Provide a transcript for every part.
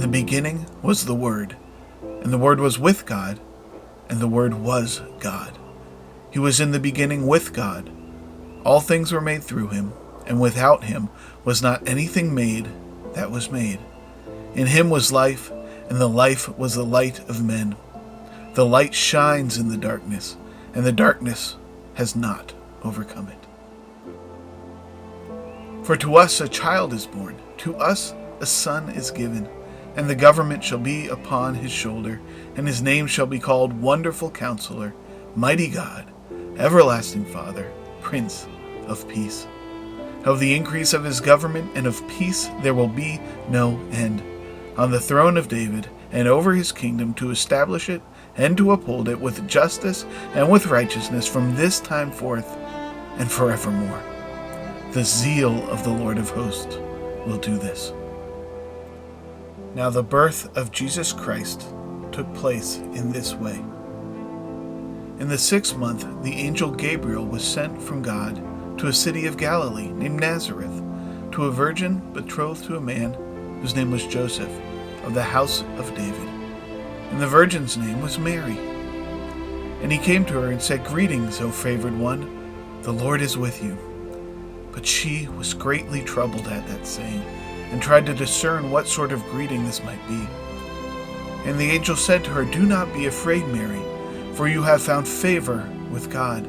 the beginning was the Word, and the Word was with God, and the Word was God. He was in the beginning with God. All things were made through him, and without him was not anything made that was made. In him was life, and the life was the light of men. The light shines in the darkness, and the darkness has not overcome it. For to us a child is born, to us a son is given, and the government shall be upon his shoulder, and his name shall be called Wonderful Counselor, Mighty God, Everlasting Father, Prince of Peace. Of the increase of his government and of peace there will be no end, on the throne of David and over his kingdom, to establish it and to uphold it with justice and with righteousness from this time forth and forevermore. The zeal of the Lord of hosts will do this. Now the birth of Jesus Christ took place in this way. In the 6th month, the angel Gabriel was sent from God to a city of Galilee named Nazareth, to a virgin betrothed to a man whose name was Joseph, of the house of David. And the virgin's name was Mary. And he came to her and said, "Greetings, O favored one, the Lord is with you." But she was greatly troubled at that saying, and tried to discern what sort of greeting this might be. And the angel said to her, "Do not be afraid, Mary, for you have found favor with God.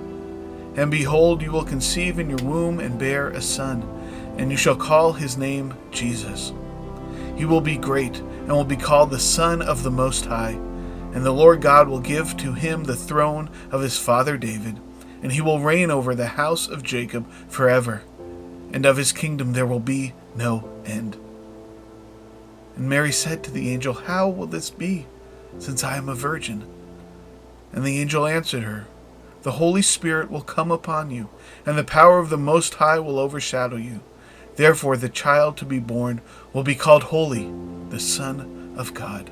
And behold, you will conceive in your womb and bear a son, and you shall call his name Jesus. He will be great, and will be called the Son of the Most High. And the Lord God will give to him the throne of his father David, and he will reign over the house of Jacob forever, and of his kingdom there will be no end." And Mary said to the angel, "How will this be, since I am a virgin?" And the angel answered her, "The Holy Spirit will come upon you, and the power of the Most High will overshadow you. Therefore the child to be born will be called Holy, the Son of God.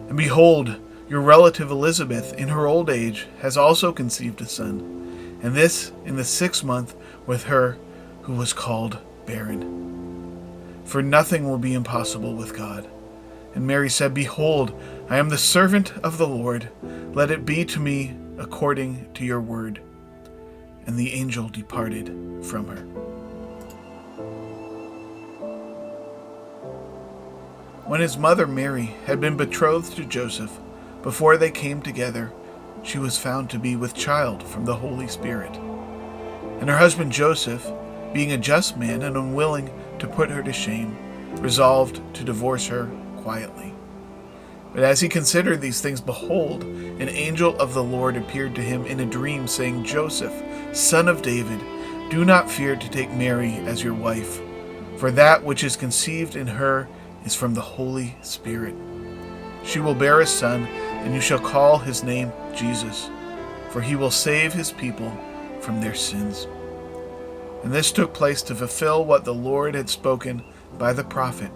And behold, your relative Elizabeth, in her old age, has also conceived a son, and this in the 6th month with her who was called barren. For nothing will be impossible with God." And Mary said, "Behold, I am the servant of the Lord. Let it be to me according to your word." And the angel departed from her. When his mother Mary had been betrothed to Joseph, before they came together, she was found to be with child from the Holy Spirit. And her husband Joseph, being a just man and unwilling to put her to shame, resolved to divorce her quietly. But as he considered these things, behold, an angel of the Lord appeared to him in a dream, saying, "Joseph, son of David, do not fear to take Mary as your wife, for that which is conceived in her is from the Holy Spirit. She will bear a son, and you shall call his name Jesus, for he will save his people from their sins." And this took place to fulfill what the Lord had spoken by the prophet.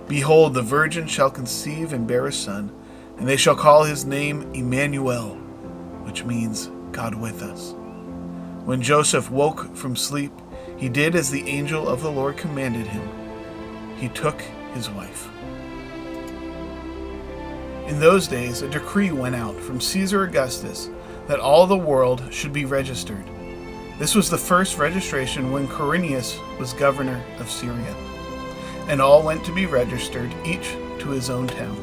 "Behold, the virgin shall conceive and bear a son, and they shall call his name Emmanuel," which means God with us. When Joseph woke from sleep, he did as the angel of the Lord commanded him. He took his wife. In those days, a decree went out from Caesar Augustus that all the world should be registered. This was the first registration when Quirinius was governor of Syria. And all went to be registered, each to his own town.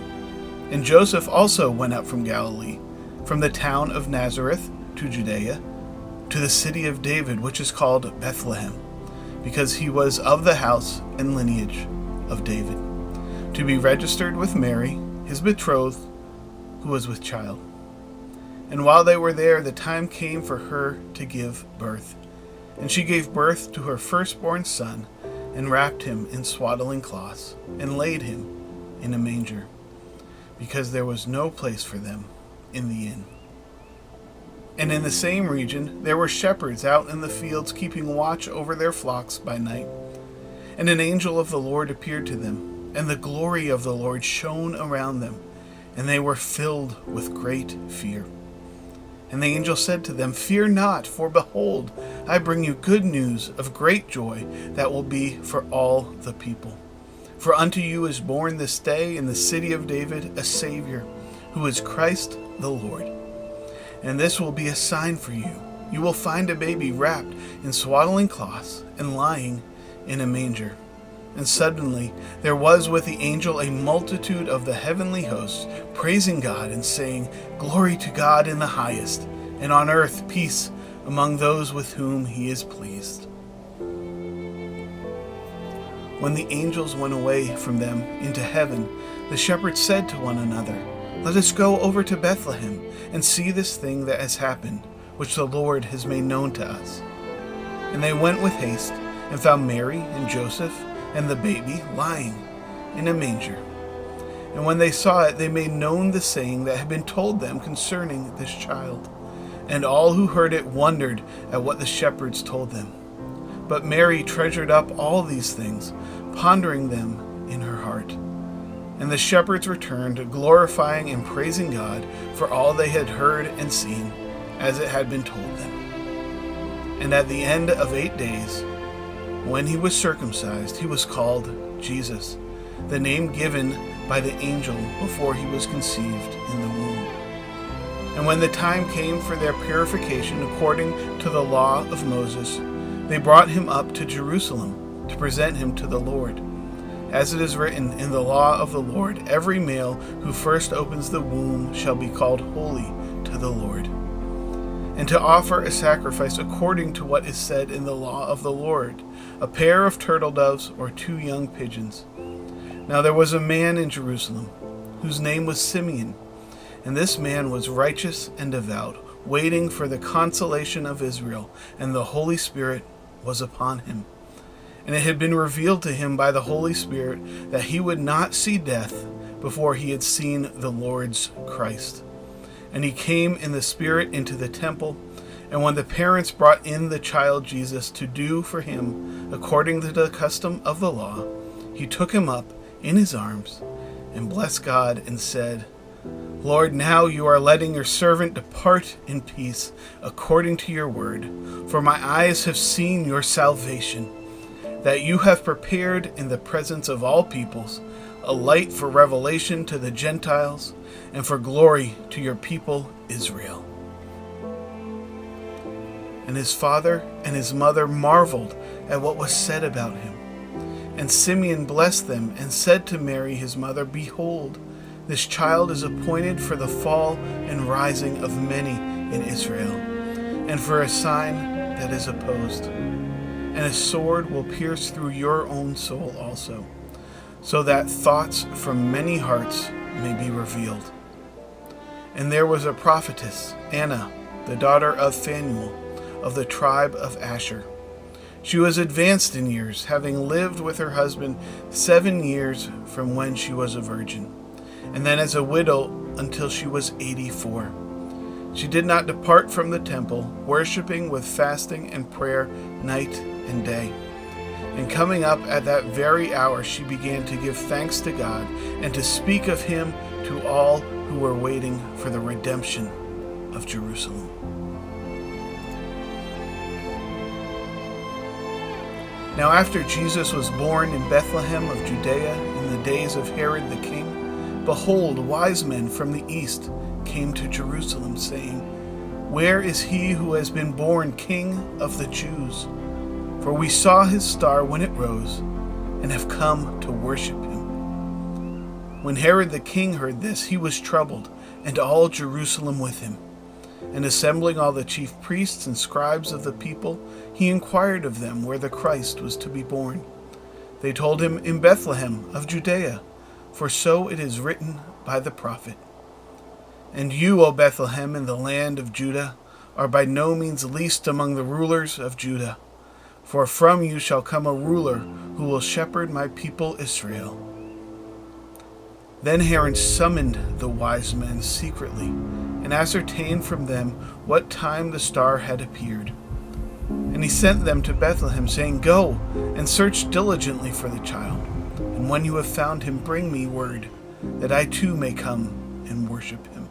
And Joseph also went up from Galilee, from the town of Nazareth to Judea, to the city of David, which is called Bethlehem, because he was of the house and lineage of David, to be registered with Mary, his betrothed, who was with child. And while they were there, the time came for her to give birth. And she gave birth to her firstborn son, and wrapped him in swaddling cloths, and laid him in a manger, because there was no place for them in the inn. And in the same region there were shepherds out in the fields, keeping watch over their flocks by night. And an angel of the Lord appeared to them, and the glory of the Lord shone around them, and they were filled with great fear. And the angel said to them, "Fear not, for behold, I bring you good news of great joy that will be for all the people. For unto you is born this day in the city of David a Savior, who is Christ the Lord. And this will be a sign for you. You will find a baby wrapped in swaddling cloths and lying in a manger." And suddenly there was with the angel a multitude of the heavenly hosts, praising God and saying, "Glory to God in the highest, and on earth peace among those with whom he is pleased." When the angels went away from them into heaven, the shepherds said to one another, "Let us go over to Bethlehem and see this thing that has happened, which the Lord has made known to us." And they went with haste and found Mary and Joseph and the baby lying in a manger. And when they saw it, they made known the saying that had been told them concerning this child. And all who heard it wondered at what the shepherds told them. But Mary treasured up all these things, pondering them in her heart. And the shepherds returned, glorifying and praising God for all they had heard and seen, as it had been told them. And at the end of 8 days, when he was circumcised, he was called Jesus, the name given by the angel before he was conceived in the womb. And when the time came for their purification according to the law of Moses, they brought him up to Jerusalem to present him to the Lord. As it is written in the law of the Lord, every male who first opens the womb shall be called holy to the Lord. And to offer a sacrifice according to what is said in the law of the Lord, a pair of turtle doves or 2 young pigeons. Now there was a man in Jerusalem, whose name was Simeon, and this man was righteous and devout, waiting for the consolation of Israel, and the Holy Spirit was upon him. And it had been revealed to him by the Holy Spirit that he would not see death before he had seen the Lord's Christ. And he came in the Spirit into the temple, and when the parents brought in the child Jesus to do for him according to the custom of the law, he took him up in his arms and blessed God and said, "Lord, now you are letting your servant depart in peace according to your word, for my eyes have seen your salvation, that you have prepared in the presence of all peoples a light for revelation to the Gentiles and for glory to your people Israel." And his father and his mother marveled at what was said about him. And Simeon blessed them and said to Mary his mother, "Behold, this child is appointed for the fall and rising of many in Israel, and for a sign that is opposed. And a sword will pierce through your own soul also, so that thoughts from many hearts may be revealed." And there was a prophetess, Anna, the daughter of Phanuel, of the tribe of Asher. She was advanced in years, having lived with her husband 7 years from when she was a virgin, and then as a widow until she was 84. She did not depart from the temple, worshiping with fasting and prayer night and day. And coming up at that very hour, she began to give thanks to God and to speak of him to all who were waiting for the redemption of Jerusalem. Now after Jesus was born in Bethlehem of Judea in the days of Herod the king, behold, wise men from the east came to Jerusalem, saying, "Where is he who has been born King of the Jews? For we saw his star when it rose, and have come to worship him." When Herod the king heard this, he was troubled, and all Jerusalem with him. And assembling all the chief priests and scribes of the people, he inquired of them where the Christ was to be born. They told him, "In Bethlehem of Judea, for so it is written by the prophet. And you, O Bethlehem, in the land of Judah, are by no means least among the rulers of Judah. For from you shall come a ruler who will shepherd my people Israel." Then Herod summoned the wise men secretly, and ascertained from them what time the star had appeared. And he sent them to Bethlehem, saying, "Go and search diligently for the child, and when you have found him, bring me word, that I too may come and worship him."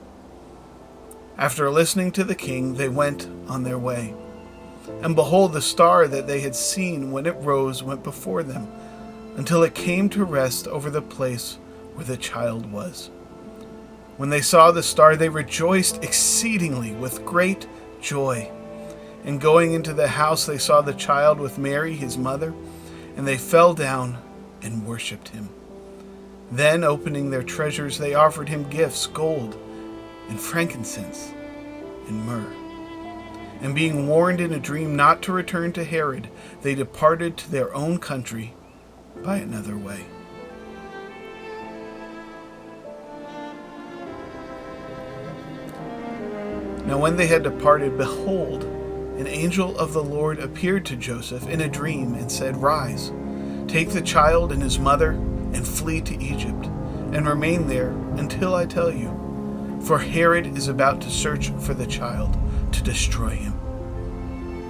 After listening to the king, they went on their way. And behold, the star that they had seen when it rose went before them, until it came to rest over the place where the child was. When they saw the star, they rejoiced exceedingly with great joy. And going into the house, they saw the child with Mary, his mother, and they fell down and worshipped him. Then, opening their treasures, they offered him gifts, gold and frankincense and myrrh. And being warned in a dream not to return to Herod, they departed to their own country by another way. Now when they had departed, behold, an angel of the Lord appeared to Joseph in a dream and said, "Rise, take the child and his mother, and flee to Egypt, and remain there until I tell you. For Herod is about to search for the child to destroy him."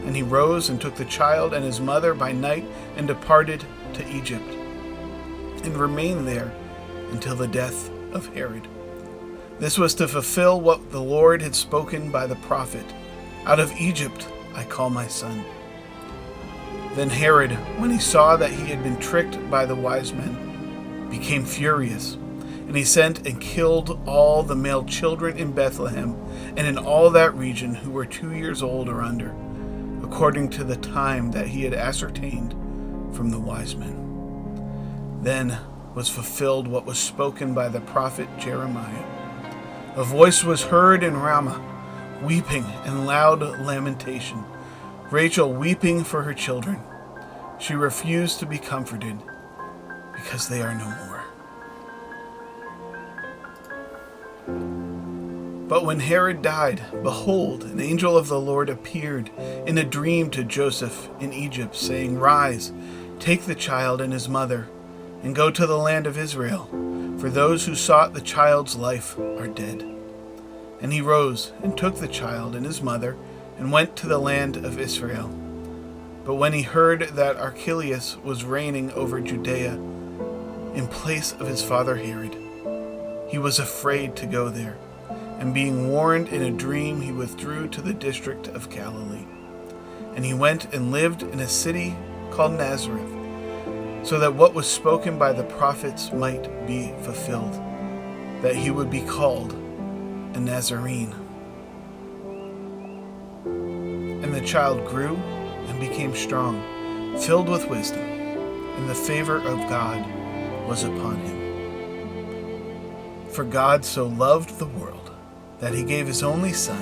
And he rose and took the child and his mother by night and departed to Egypt, and remained there until the death of Herod. This was to fulfill what the Lord had spoken by the prophet, "Out of Egypt I call my son." Then Herod, when he saw that he had been tricked by the wise men, became furious, and he sent and killed all the male children in Bethlehem and in all that region who were 2 years old or under, according to the time that he had ascertained from the wise men. Then was fulfilled what was spoken by the prophet Jeremiah. A voice was heard in Ramah, weeping and loud lamentation, Rachel weeping for her children. She refused to be comforted, because they are no more. But when Herod died, behold, an angel of the Lord appeared in a dream to Joseph in Egypt, saying, "Rise, take the child and his mother, and go to the land of Israel, for those who sought the child's life are dead." And he rose and took the child and his mother and went to the land of Israel. But when he heard that Archelaus was reigning over Judea in place of his father Herod, he was afraid to go there. And being warned in a dream, he withdrew to the district of Galilee. And he went and lived in a city called Nazareth, so that what was spoken by the prophets might be fulfilled, that he would be called a Nazarene. And the child grew and became strong, filled with wisdom, and the favor of God was upon him. For God so loved the world that he gave his only Son,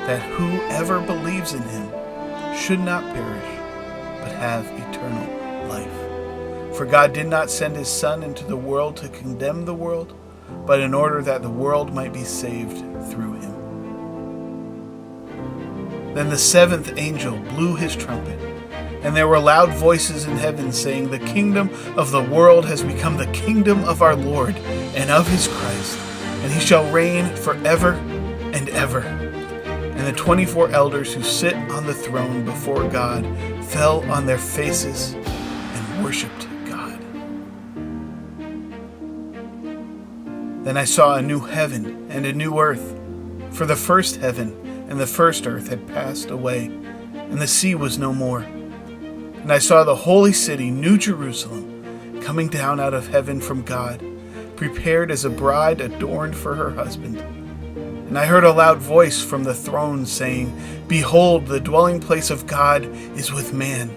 that whoever believes in him should not perish, but have eternal life. For God did not send his Son into the world to condemn the world, but in order that the world might be saved through him. Then the seventh angel blew his trumpet, and there were loud voices in heaven saying, "The kingdom of the world has become the kingdom of our Lord and of his Christ, and he shall reign forever and ever." And the 24 elders who sit on the throne before God fell on their faces and worshipped God. Then I saw a new heaven and a new earth, for the first heaven and the first earth had passed away, and the sea was no more. And I saw the holy city, New Jerusalem, coming down out of heaven from God, prepared as a bride adorned for her husband. And I heard a loud voice from the throne saying, "Behold, the dwelling place of God is with man.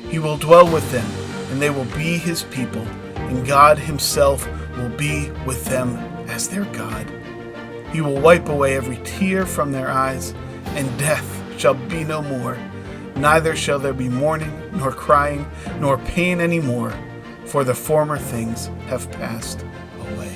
He will dwell with them, and they will be his people, and God himself will be with them as their God. He will wipe away every tear from their eyes, and death shall be no more. Neither shall there be mourning, nor crying, nor pain any more, for the former things have passed away."